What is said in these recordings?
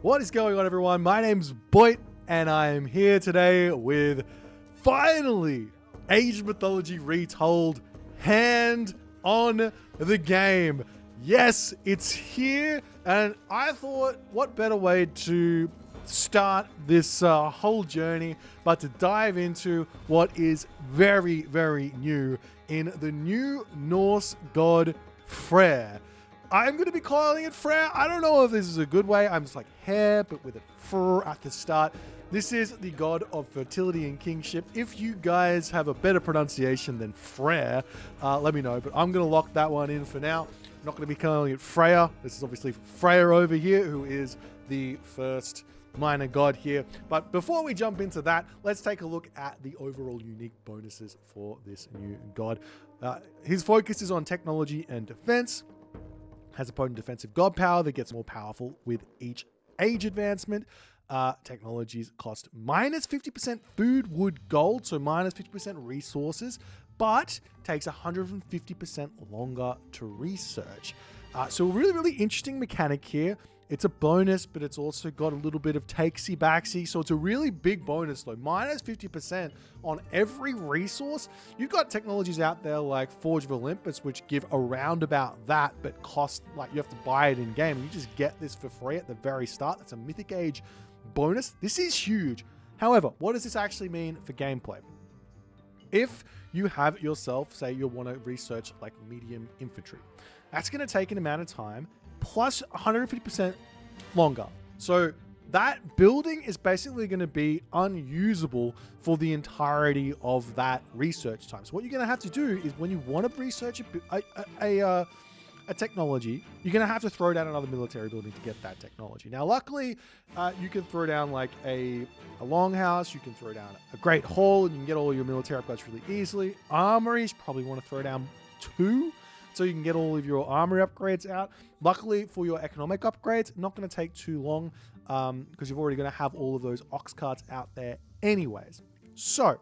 What is going on, everyone? My name's Boit, and I am here today with finally Age of Mythology Retold hand on the game. Yes, it's here, and I thought, what better way to start this whole journey but to dive into what is very, very new in the new Norse god Freyr. I'm going to be calling it Freyr. I don't know if this is a good way. I'm just like hair, but with a fur at the start. This is the god of fertility and kingship. If you guys have a better pronunciation than Freyr, let me know. But I'm going to lock that one in for now. I'm not going to be calling it Freyr. This is obviously Freyr over here, who is the first minor god here. But before we jump into that, let's take a look at the overall unique bonuses for this new god. His focus is on technology and defense. Has a potent defensive god power that gets more powerful with each age advancement. Technologies cost minus 50% food, wood, gold, so minus 50% resources, but takes 150% longer to research. So a really, really interesting mechanic here. It's a bonus, but it's also got a little bit of takesy-backsy, so it's a really big bonus though. Minus 50% on every resource. You've got technologies out there like Forge of Olympus, which give around about that, but cost, like, you have to buy it in-game. You just get this for free at the very start. That's a Mythic Age bonus. This is huge. However, what does this actually mean for gameplay? If you have yourself, say you want to research like medium infantry, that's going to take an amount of time, plus 150% longer. So that building is basically going to be unusable for the entirety of that research time. So what you're going to have to do is, when you want to research a technology, you're going to have to throw down another military building to get that technology. Now, luckily, you can throw down like a longhouse, you can throw down a great hall, and you can get all your military upgrades really easily. Armories, probably want to throw down 2, so you can get all of your armory upgrades out. Luckily for your economic upgrades, not going to take too long because you're already going to have all of those ox carts out there anyways. So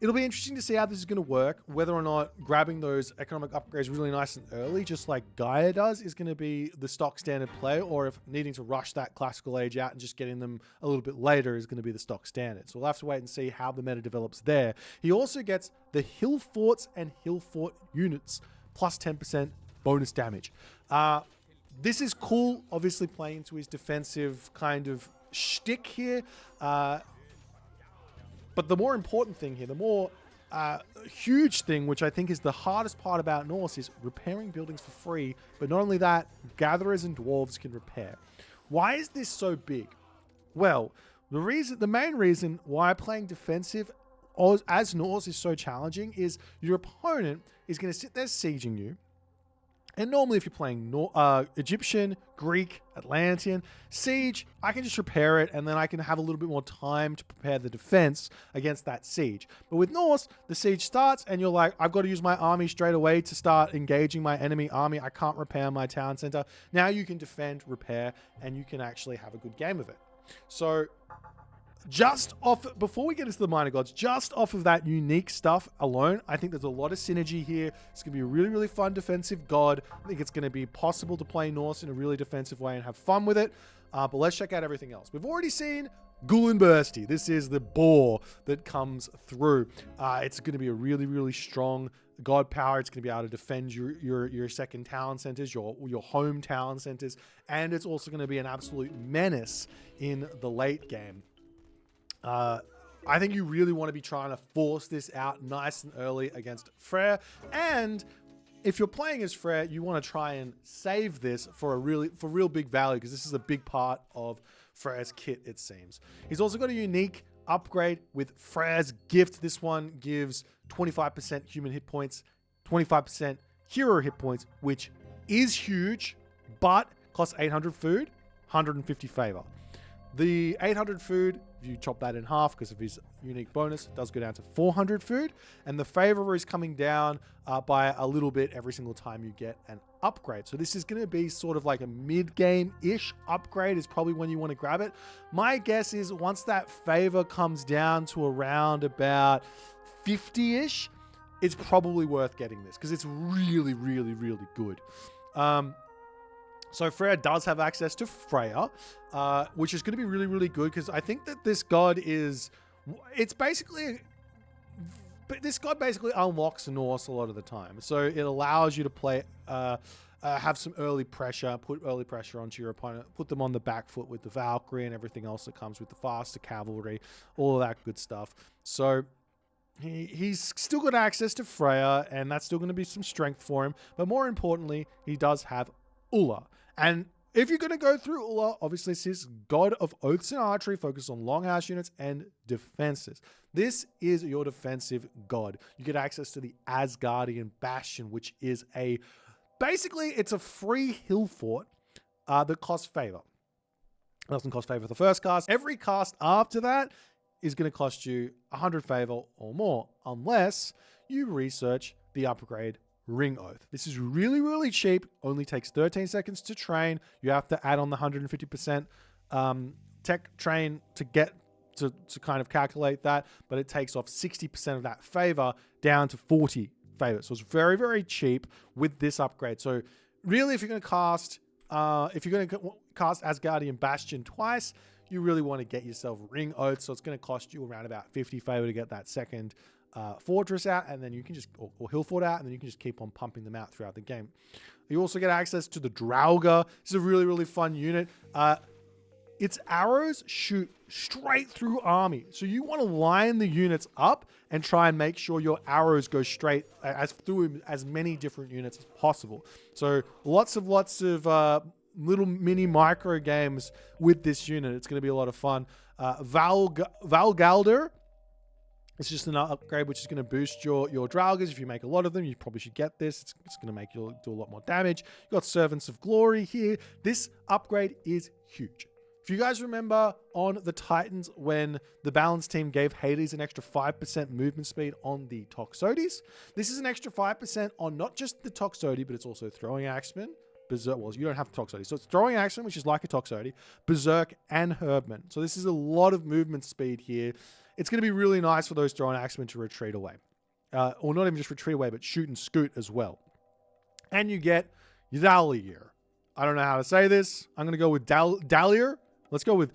it'll be interesting to see how this is going to work, whether or not grabbing those economic upgrades really nice and early, just like Gaia does, is going to be the stock standard play, or if needing to rush that classical age out and just getting them a little bit later is going to be the stock standard. So we'll have to wait and see how the meta develops there. He also gets the hill forts and hill fort units, plus 10% bonus damage. This is cool, obviously playing into his defensive kind of shtick here. But the more important thing here, the more huge thing, which I think is the hardest part about Norse, is repairing buildings for free. But not only that, gatherers and dwarves can repair. Why is this so big? Well, the main reason why playing defensive as Norse is so challenging is your opponent is going to sit there sieging you. And normally if you're playing Egyptian, Greek, Atlantean, Siege, I can just repair it and then I can have a little bit more time to prepare the defense against that siege. But with Norse, the siege starts and you're like, I've got to use my army straight away to start engaging my enemy army. I can't repair my town center. Now you can defend, repair, and you can actually have a good game of it. So just off, before we get into the minor gods, just off of that unique stuff alone, I think there's a lot of synergy here. It's going to be a really, really fun defensive god. I think it's going to be possible to play Norse in a really defensive way and have fun with it. But let's check out everything else. We've already seen Gullinbursti. This is the boar that comes through. It's going to be a really, really strong god power. It's going to be able to defend your second town centers, your home town centers, and it's also going to be an absolute menace in the late game. I think you really want to be trying to force this out nice and early against Freyr. And if you're playing as Freyr, you want to try and save this for real big value, because this is a big part of Freyr's kit, it seems. He's also got a unique upgrade with Freyr's gift. This one gives 25% human hit points, 25% hero hit points, which is huge, but costs 800 food, 150 favor. The 800 food, if you chop that in half because of his unique bonus, does go down to 400 food. And the favor is coming down by a little bit every single time you get an upgrade. So this is going to be sort of like a mid-game-ish upgrade is probably when you want to grab it. My guess is once that favor comes down to around about 50-ish, it's probably worth getting this because it's really, really, really good. So Freyr does have access to Freyr, which is going to be really, really good because I think that this god is, it's basically, but this god basically unlocks Norse a lot of the time. So it allows you to play, have some early pressure, put early pressure onto your opponent, put them on the back foot with the Valkyrie and everything else that comes with the faster cavalry, all of that good stuff. So he's still got access to Freyr, and that's still going to be some strength for him. But more importantly, he does have Ulla. And if you're going to go through Ulla, obviously this is God of Oaths and Archery, focused on long house units and defenses. This is your defensive god. You get access to the Asgardian Bastion, which is basically it's a free hill fort that costs favor. It doesn't cost favor the first cast. Every cast after that is going to cost you 100 favor or more, unless you research the upgrade Ring Oath. This is really, really cheap. Only takes 13 seconds to train. You have to add on the 150% tech train to get to kind of calculate that, but it takes off 60% of that favor down to 40 favor. So it's very, very cheap with this upgrade. So really, if you're going to cast, Asgardian Bastion twice, you really want to get yourself Ring Oath. So it's going to cost you around about 50 favor to get that second fortress out, and then you can just, or hill fort out, and then you can just keep on pumping them out throughout the game. You also get access to the Draugr. This is a really, really fun unit. Its arrows shoot straight through army. So you want to line the units up and try and make sure your arrows go straight through as many different units as possible. So lots of little mini micro games with this unit. It's going to be a lot of fun. Valgalder. It's just an upgrade which is going to boost your Draugrs. If you make a lot of them, you probably should get this. It's going to make you do a lot more damage. You've got Servants of Glory here. This upgrade is huge. If you guys remember on the Titans when the balance team gave Hades an extra 5% movement speed on the Toxotes, this is an extra 5% on not just the Toxotes, but it's also Throwing Axeman, Berserk. Well, you don't have Toxotes. So it's Throwing Axeman, which is like a Toxotes, Berserk, and Herbman. So this is a lot of movement speed here. It's going to be really nice for those Throwing Axemen to retreat away. Or not even just retreat away, but shoot and scoot as well. And you get Dalier. I don't know how to say this. I'm going to go with Dalier. Let's go with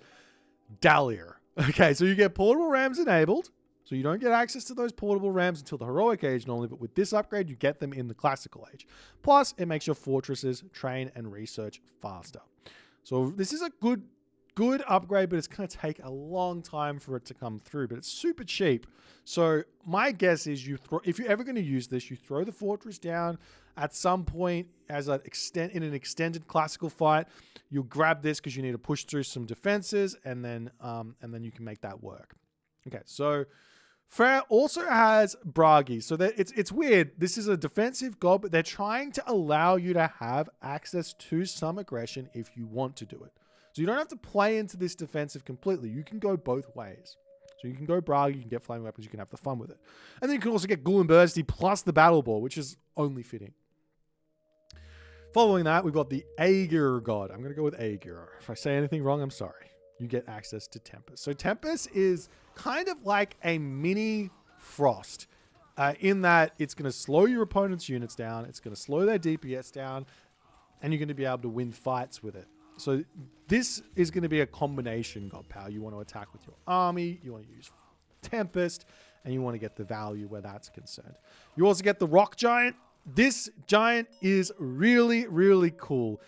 Dalier. Okay, so you get portable rams enabled. So you don't get access to those portable rams until the heroic age normally, but with this upgrade, you get them in the classical age. Plus, it makes your fortresses train and research faster. So this is a good upgrade, but it's going to take a long time for it to come through, but it's super cheap. So my guess is if you're ever going to use this, you throw the fortress down at some point in an extended classical fight. You'll grab this because you need to push through some defenses, and then you can make that work. Okay, so Freyr also has Bragi. So it's weird. This is a defensive god, but they're trying to allow you to have access to some aggression if you want to do it. So you don't have to play into this defensive completely. You can go both ways. So you can go Bragi, you can get flaming weapons, you can have the fun with it. And then you can also get Ghoul and Bursty plus the Battle Ball, which is only fitting. Following that, we've got the Aegir god. I'm going to go with Aegir. If I say anything wrong, I'm sorry. You get access to Tempest. So Tempest is kind of like a mini Frost in that it's going to slow your opponent's units down, it's going to slow their DPS down, and you're going to be able to win fights with it. So this is going to be a combination god power. You want to attack with your army, you want to use Tempest, and you want to get the value where that's concerned. You also get the Rock Giant. This giant is really, really cool.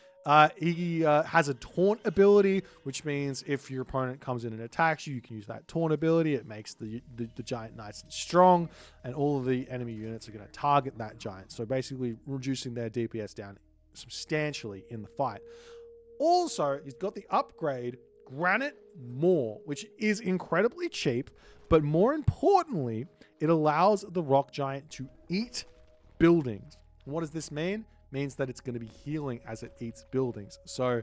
He has a taunt ability, which means if your opponent comes in and attacks you, you can use that taunt ability. It makes the giant nice and strong, and all of the enemy units are going to target that giant. So basically reducing their DPS down substantially in the fight. Also, he's got the upgrade Granite Maw, which is incredibly cheap, but more importantly, it allows the Rock Giant to eat buildings. What does this mean? It means that it's going to be healing as it eats buildings. So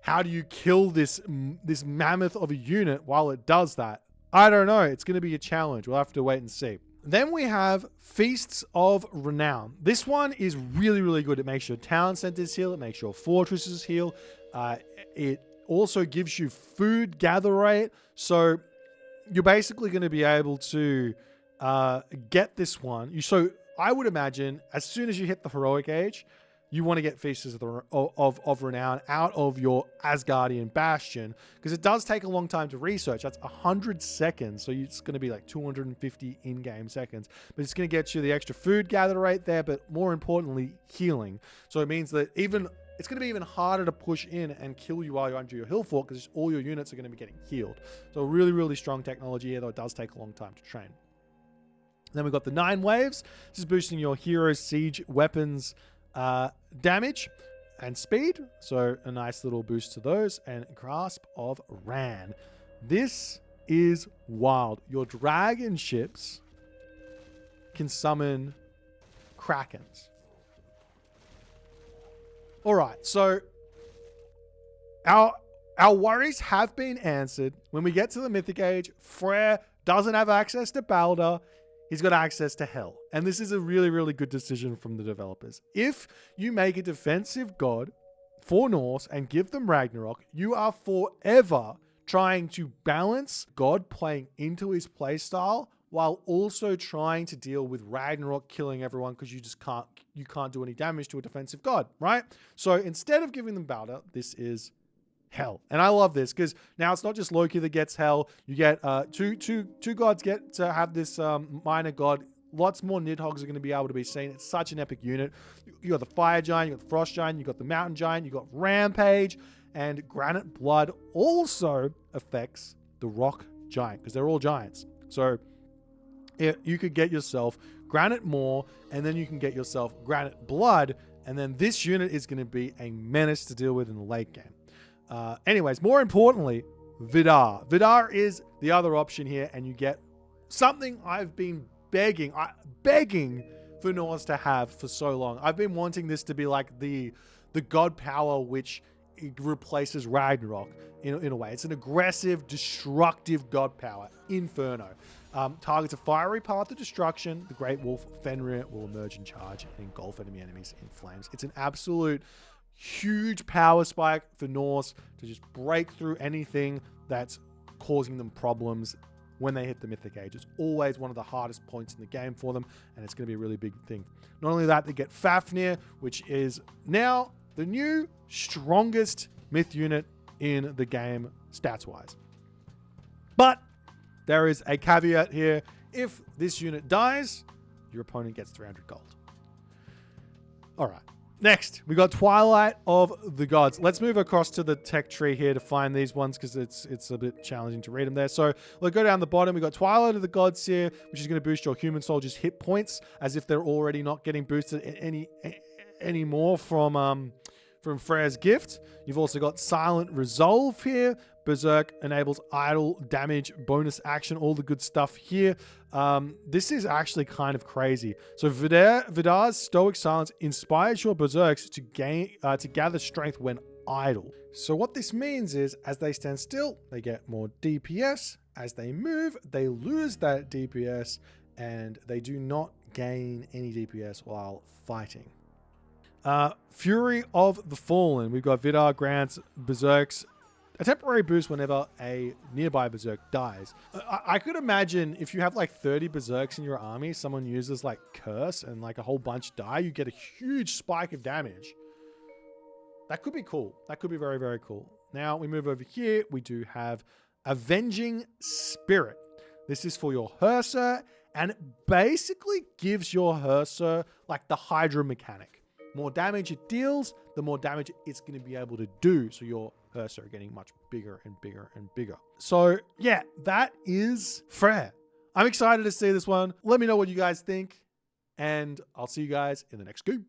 how do you kill this mammoth of a unit while it does that? I don't know. It's going to be a challenge. We'll have to wait and see. Then we have Feasts of Renown. This one is really, really good. It makes your town centers heal. It makes your fortresses heal. It also gives you food gather rate. So you're basically going to be able to get this one. So I would imagine as soon as you hit the heroic age, you want to get Feasters of Renown out of your Asgardian Bastion, because it does take a long time to research. That's 100 seconds, so it's going to be like 250 in-game seconds. But it's going to get you the extra food gather rate there, but more importantly, healing. So it means that it's going to be even harder to push in and kill you while you're under your hill fort, because all your units are going to be getting healed. So really, really strong technology here, though it does take a long time to train. Then we've got the 9 waves. This is boosting your hero siege weapons damage and speed, so a nice little boost to those. And Grasp of Ran. This is wild. Your dragon ships can summon krakens. All right, so our worries have been answered. When we get to the Mythic Age, Freyr doesn't have access to Balder. He's got access to Hell. And this is a really, really good decision from the developers. If you make a defensive god for Norse and give them Ragnarok, you are forever trying to balance God playing into his playstyle while also trying to deal with Ragnarok killing everyone, because you can't do any damage to a defensive god, right? So instead of giving them Balder, this is Hell. And I love this because now it's not just Loki that gets Hell. You get two gods get to have this minor god. Lots more Nidhogg's are going to be able to be seen. It's such an epic unit. You got the Fire Giant, you got the Frost Giant, you got the Mountain Giant, you got Rampage, and Granite Blood also affects the Rock Giant because they're all giants. So you could get yourself Granite Maw, and then you can get yourself Granite Blood, and then this unit is going to be a menace to deal with in the late game. Anyways, more importantly, Vidar. Vidar is the other option here, and you get something I've been begging for Norse to have for so long. I've been wanting this to be like the god power which replaces Ragnarok in a way. It's an aggressive, destructive god power, Inferno. Targets a fiery path of destruction. The Great Wolf Fenrir will emerge in charge and engulf enemy enemies in flames. It's an absolute huge power spike for Norse to just break through anything that's causing them problems when they hit the Mythic Age. It's always one of the hardest points in the game for them, and it's going to be a really big thing. Not only that, they get Fafnir, which is now the new strongest myth unit in the game stats-wise. But there is a caveat here. If this unit dies, your opponent gets 300 gold. All right. Next, we got Twilight of the Gods. Let's move across to the tech tree here to find these ones because it's a bit challenging to read them there. So we'll go down the bottom. We got Twilight of the Gods here, which is going to boost your human soldiers' hit points as if they're already not getting boosted any more from Freyr's gift. You've also got Silent Resolve here. Berserk enables idle damage, bonus action, all the good stuff here. This is actually kind of crazy. So Vidar's Stoic Silence inspires your Berserks to gather strength when idle. So what this means is, as they stand still, they get more DPS. As they move, they lose that DPS, and they do not gain any DPS while fighting. Fury of the Fallen. We've got Vidar grants Berserks a temporary boost whenever a nearby Berserk dies. I could imagine if you have like 30 Berserks in your army, someone uses like Curse and like a whole bunch die, you get a huge spike of damage. That could be cool. That could be very, very cool. Now we move over here. We do have Avenging Spirit. This is for your Herser, and it basically gives your Herser like the Hydra mechanic. More damage it deals, the more damage it's going to be able to do. So your Herser are getting much bigger and bigger and bigger. So yeah, that is Freyr. I'm excited to see this one. Let me know what you guys think, and I'll see you guys in the next game.